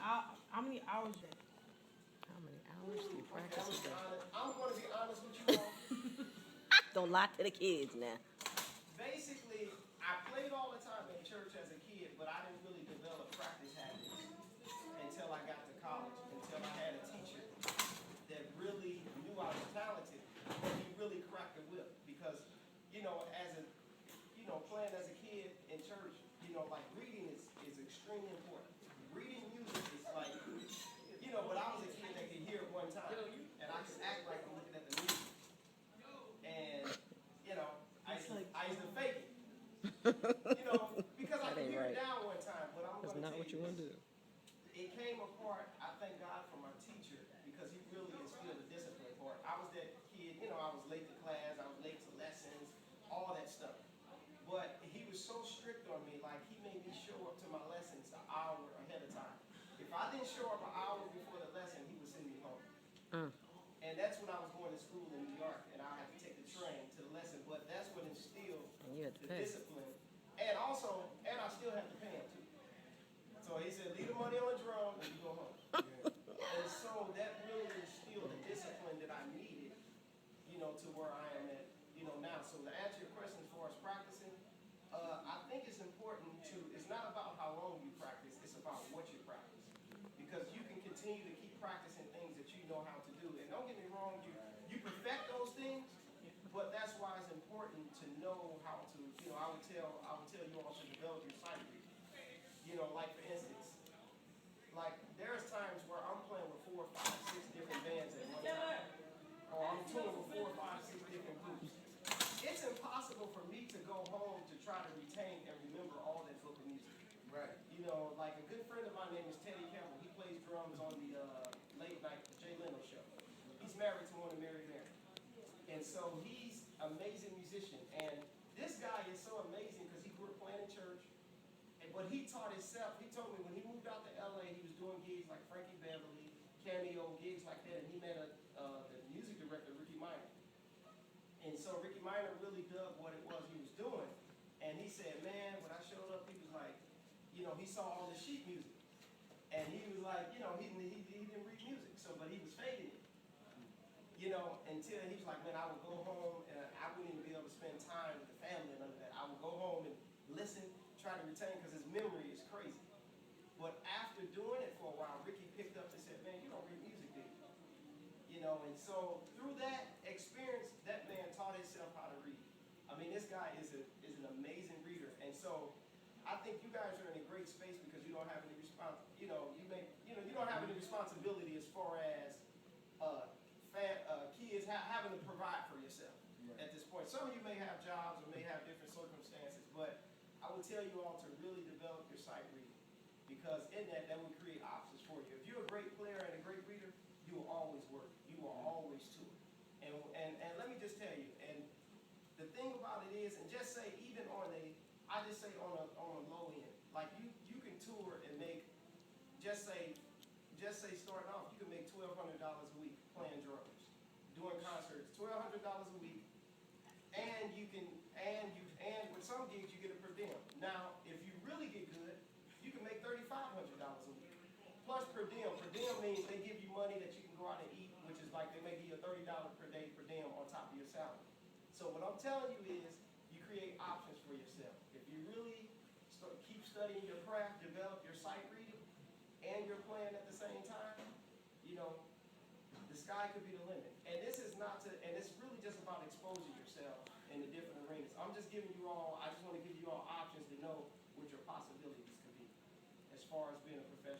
how many hours a day? How many hours do you practice a day? I'm going to be honest with you all. Don't lie to the kids now. Basically, I played all the time in church as a kid, but I didn't really develop practice habits until I got to college, until I had a teacher that really knew I was talented, but he really cracked the whip. Because, playing as a kid in church, like reading is extremely important. Reading music is like, but I was a kid that could hear it one time, and I could act like I'm looking at the music. And, I used to fake it. Because I could hear it down one time, but I'm That's going to not tell what you you want to this. do. It came apart. I thank God for my teacher because he really instilled the discipline part. I was that kid, I was late to class, I was late to lessons, all that stuff. But he was so strict on me, like he made me show up to my lessons an hour ahead of time. If I didn't show up an hour before the lesson, he would send me home. And that's when I was going to school in New York, and I had to take the train to the lesson. But that's what instilled And you had to the pay. discipline. And also, I still have to pay him too. So he said, leave the money on the drum and you go home. And so that really instilled the discipline that I needed, to where I am at, now. So to answer your question as far as practicing, I think it's important it's not about how long you practice, it's about what you practice. Because you can continue to keep practicing things that you know how to do. And don't get me wrong, you perfect those things, but that's why it's important to know how to, I would tell you all to develop your sight reading. Like for instance, like there's times where I'm playing with 4, 5, 6 different bands at one time. Or I'm touring with 4, 5, 6 different groups. It's impossible for me to go home to try to retain and remember all that book of music. Right. Like a good friend of mine named is Teddy Campbell. He plays drums on the late night Jay Leno show. He's married to one of Mary Mary. And so he's an amazing musician. And this guy is so amazing because he grew up playing in church. But he taught himself. He told me when he moved out to LA, he was doing gigs like Frankie Beverly, Cameo, gigs like that. And he met the music director, Ricky Minor. And so Ricky Minor really dug what it was he was doing. And he said, man, when I showed up, he was like, he saw all the sheet music. And he was like, he didn't read music. But he was fading it. Until he was like, man, I would go home and I wouldn't even be able to spend time with the family and none of that. I would go home and listen, try to retain, because his memory is crazy. But after doing it for a while, Ricky picked up and said, man, you don't read music, do you? And so through that experience, that man taught himself how to read. I mean, this guy is an amazing reader. And so I think you guys are in a great space because you don't have any you don't have any responsibility as far as kids having to provide for yourself at this point. Some of you may have jobs or may have different circumstances, but I would tell you all to really develop your sight reading, because in that will create options for you. If you're a great player and a great reader, you will always work. You will always tour. And let me just tell you, and the thing about it is, and just say even on a low end, like you can tour and make, just say starting off, you can make $1,200 a week playing drums, doing concerts, $1,200 a week, and with some gigs you get a per diem. Now, if you really get good, you can make $3,500 a week. Plus per diem. Per diem means they give you money that you can go out and eat, which is like they may give you a $30 per day per diem on top of your salary. So what I'm telling you is you create options for yourself. If you really keep studying your craft, develop your sight reading, and you're playing at the same time, the sky could be the limit. And this is and it's really just about exposing yourself in the different arenas. I just want to give you all options to know what your possibilities could be as far as being a professional.